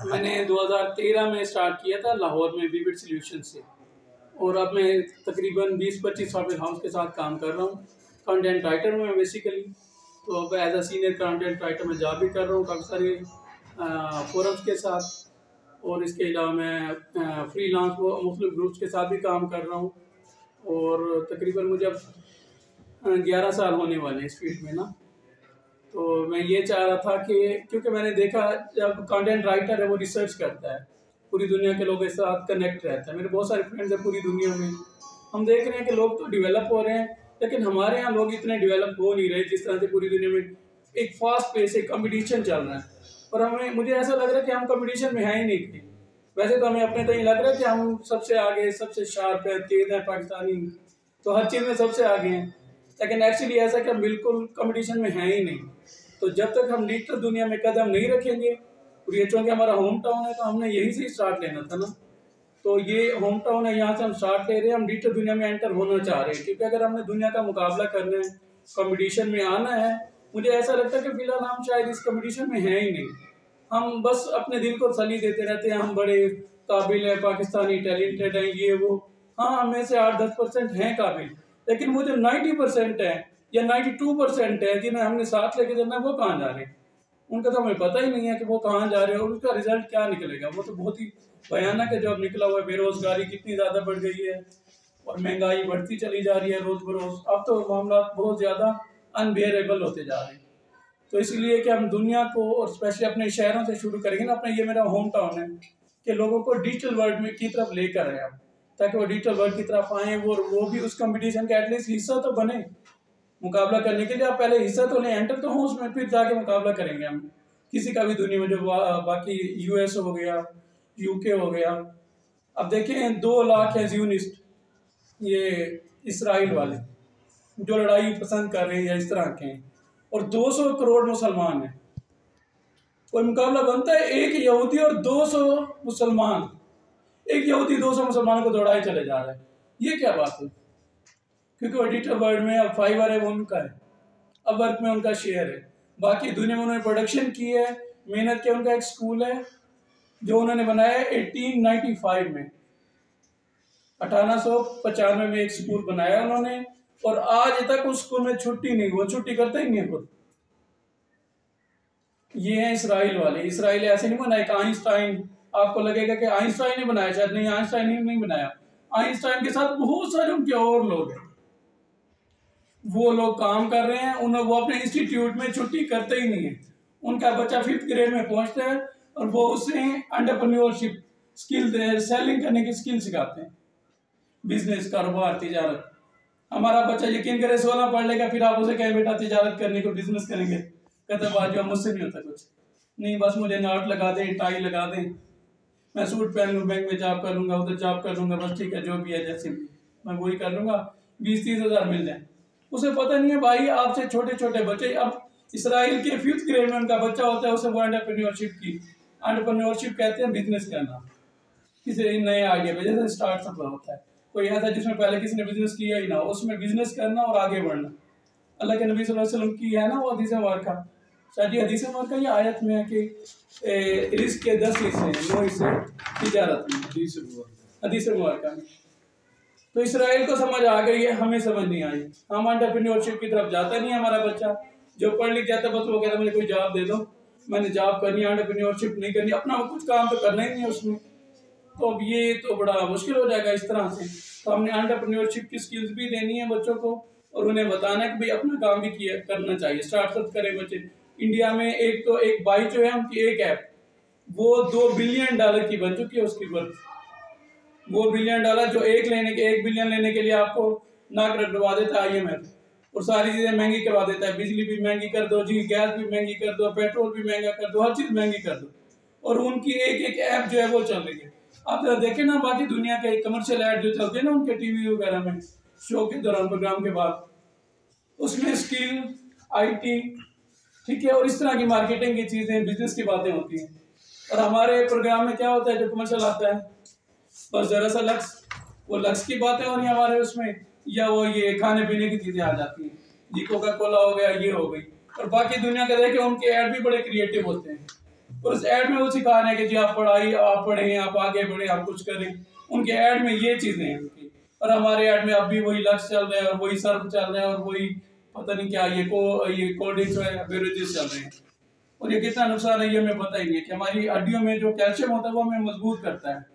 मैंने 2013 में स्टार्ट किया था लाहौर में विविड सॉल्यूशन से, और अब मैं तकरीबन 20-25 सॉफ्टवेयर हाउस के साथ काम कर रहा हूँ। कंटेंट राइटर हूँ मैं बेसिकली, तो अब as a senior content writer मैं जॉब भी कर रहा हूँ काफ़ी सारे फोरम्स के साथ, और इसके अलावा मैं फ्रीलांस वो मुख्तलिफ ग्रुप्स के साथ भी काम कर रहा हूँ। और तकरीबन मुझे अब 11 साल होने वाले इस फील्ड में ना। तो मैं ये चाह रहा था कि क्योंकि मैंने देखा जब कंटेंट राइटर है वो रिसर्च करता है, पूरी दुनिया के लोगों के साथ कनेक्ट रहता है। मेरे बहुत सारे फ्रेंड्स हैं पूरी दुनिया में, हम देख रहे हैं कि लोग तो डेवलप हो रहे हैं, लेकिन हमारे यहाँ लोग इतने डेवलप हो नहीं रहे जिस तरह से पूरी दुनिया में एक फास्ट पेस एक कंपटीशन चल रहा है। और मुझे ऐसा लग रहा है कि हम कंपटीशन में हैं ही नहीं कहीं। वैसे तो हमें अपने तो ये लग रहा है कि हम सबसे आगे, सबसे शार्प है, तेज हैं पाकिस्तानी, तो हर चीज़ में सबसे आगे हैं, लेकिन एक्चुअली ऐसा कि हम बिल्कुल कंपटीशन में हैं ही नहीं। तो जब तक हम डिजिटल दुनिया में कदम नहीं रखेंगे, और ये चूँकि हमारा होम टाउन है तो हमने यहीं से स्टार्ट लेना था ना। तो ये होम टाउन है, यहाँ से हम स्टार्ट ले रहे हैं, हम डिजिटल दुनिया में एंटर होना चाह रहे हैं, क्योंकि अगर हमने दुनिया का मुकाबला करना है, कंपटीशन में आना है, मुझे ऐसा लगता है कि फिलहाल हम शायद इस कंपटीशन में हैं ही नहीं। हम बस अपने दिल को तसल्ली देते रहते हैं, हम बड़े काबिल हैं, पाकिस्तानी टैलेंटेड हैं, ये वो। हाँ, हमें से 8-10% हैं काबिल, लेकिन वो जो 90% है या 92% है जिन्हें हमने साथ लेके चलना है, वो कहाँ जा रहे हैं? उनका तो हमें पता ही नहीं है कि वो कहाँ जा रहे हैं और उसका रिजल्ट क्या निकलेगा। वो तो बहुत ही भयानक है जो अब निकला हुआ है। बेरोजगारी कितनी ज़्यादा बढ़ गई है और महंगाई बढ़ती चली जा रही है रोज़ बरोज़। अब तो मामला बहुत ज़्यादा अनबेयरेबल होते जा रहे हैं। तो इसलिए कि हम दुनिया को और स्पेशली अपने शहरों से शुरू करेंगे ना, अपने ये मेरा होम टाउन है, कि लोगों को डिजिटल वर्ल्ड में की तरफ लेकर आए हम, ताकि वो डिजिटल वर्ल्ड की तरफ आएँ, वो भी उस कंपटीशन का एटलीस्ट हिस्सा तो बने। मुकाबला करने के लिए आप पहले हिस्सा तो लें, एंटर तो हो उसमें, फिर जाके मुकाबला करेंगे हम किसी का भी दुनिया में, जो बाकी यूएस हो गया, यूके हो गया। अब देखें 2 लाख है ज़ियोनिस्ट, ये इसराइल वाले जो लड़ाई पसंद कर रहे हैं या इस तरह के हैं, और 200 करोड़ मुसलमान हैं। कोई मुकाबला बनता है एक यहूदी और 200 मुसलमान, एक यहूदी 200 मुसलमानों को दौड़ाए चले जा रहा है, ये क्या बात है? क्योंकि वो डिजिटल वर्ल्ड में अब फाइवर है वो उनका है, अब वर्क में उनका शेयर है। बाकी दुनिया में उन्होंने प्रोडक्शन की है, मेहनत किया। उनका एक स्कूल है जो उन्होंने बनाया 1895 में, 1895 में एक स्कूल बनाया उन्होंने, और आज तक उस स्कूल में छुट्टी नहीं, वो छुट्टी करते ही नहीं खुद। ये हैं इसराइल वाले। इसराइल ऐसे नहीं बनाया कि आइंस्टाइन, आपको लगेगा कि आइंस्टाइन ने बनाया, शायद नहीं, आइंस्टाइन ने नहीं बनाया। आइंस्टाइन के साथ बहुत सारे उनके और लोग हैं, वो लोग काम कर रहे हैं। वो अपने इंस्टीट्यूट में छुट्टी करते ही नहीं है। उनका बच्चा 5th ग्रेड में पहुंचता है और वो उसे एंटरप्रेन्योरशिप स्किल, सेलिंग करने की स्किल सिखाते हैं, बिजनेस, कारोबार, तिजारत। हमारा बच्चा यकीन करे 16 पढ़ लेगा, फिर आप उसे कहें बेटा तिजारत करने को, बिजनेस करेंगे, कहता बाजू मुझसे नहीं होता कुछ नहीं, बस मुझे नाट लगा दें, टाई लगा दें, मैं सूट पहन लूँ, बैंक में जॉब कर लूँगा, उधर जॉब कर लूँगा, बस ठीक है, जो भी है जैसे भी मैं वही कर लूँगा, 20-30 हज़ार मिल जाए। उसे पता नहीं है भाई, आपसे छोटे छोटे बच्चे, अब इसराइल के 5th ग्रेड में उनका बच्चा होता है, उसे वो एंटरप्रेन्योरशिप कहते हैं, बिजनेस करना, किसी नए आइडिया पे, जैसे स्टार्टअप होता है कोई ऐसा जिसमें पहले किसी ने बिजनेस किया ही ना, उसमें बिजनेस करना और आगे बढ़ना। अल्लाह के नबी सल्लल्लाहु अलैहि वसल्लम की है ना वो हदीस मुबारका, शायद ये हदीस मुबारका ये आयत में है कि रिस्क के 10 हिस्से हैं, 9 हिस्से तिजारत में, हदीस मुबारका में। तो इसराइल को समझ आ गई है, हमें समझ नहीं आई। हम एंटरप्रेन्योरशिप की तरफ जाता नहीं है हमारा बच्चा, जो पढ़ लिख जाता है बस वो कहता है मुझे कोई जॉब दे दो, मैंने जॉब करनी है, एंटरप्रेन्योरशिप नहीं करनी, अपना कुछ काम तो करना ही नहीं है उसमें। तो अब ये तो बड़ा मुश्किल हो जाएगा इस तरह से। तो हमने एंटरप्रेन्योरशिप की स्किल्स भी देनी है बच्चों को, और उन्हें बताना है कि भाई अपना काम भी किया करना चाहिए, स्टार्टअप करें बच्चे। इंडिया में एक बाई जो है उनकी एक ऐप, वो $2 बिलियन की बन चुकी है उसकी वर्थ। वो $1 बिलियन जो 1 बिलियन लेने के लिए आपको नाक रटवा देता है IMF, और सारी चीज़ें महंगी करवा देता है। बिजली भी महंगी कर दो जी, गैस भी महंगी कर दो, पेट्रोल भी महंगा कर दो, हर चीज़ महंगी कर दो, और उनकी एक ऐप जो है वो चल रही है। आप देखें ना बाकी दुनिया के कमर्शियल ऐड जो चलते हैं ना उनके टीवी वगैरह में, शो के दौरान, प्रोग्राम के बाद, उसमें स्किल, IT, ठीक है, और इस तरह की मार्केटिंग की चीज़ें, बिजनेस की बातें होती हैं। और हमारे प्रोग्राम में क्या होता है जो कमर्शियल आता है, बस जरा सा वो लक्स की बातें हो रही है हमारे उसमें, या वो ये खाने पीने की चीज़ें आ जाती हैं जी, कोका कोला हो गया, ये हो गई। और बाकी दुनिया के देखे उनके ऐड भी बड़े क्रिएटिव होते हैं, और उस ऐड में वो सिखा रहे हैं कि जी आप पढ़ें, आप आगे बढ़े, आप कुछ करें। उनके ऐड में ये चीजें हैं उनकी, और हमारे ऐड में अब भी वही लक्ष्य चल रहा है और वही सर्फ चल रहा है और वही पता नहीं क्या ये कोल्ड ड्रिंक्स बेवरेजेस चल रहे हैं। और ये कितना नुकसान है ये हमें पता ही नहीं है कि हमारी हड्डियों में जो कैल्शियम होता है वो हमें मजबूत करता है,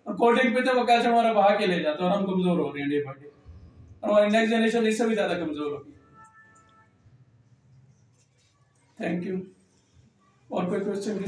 और कोल्ड ड्रिंक पीते वो कैल्शियम हमारा बहा के ले जाता है और हम कमजोर हो रहे हैं डे बाय डे, और हमारी नेक्स्ट जनरेशन इससे भी ज्यादा कमजोर होगी। Thank you. और कोई क्वेश्चन?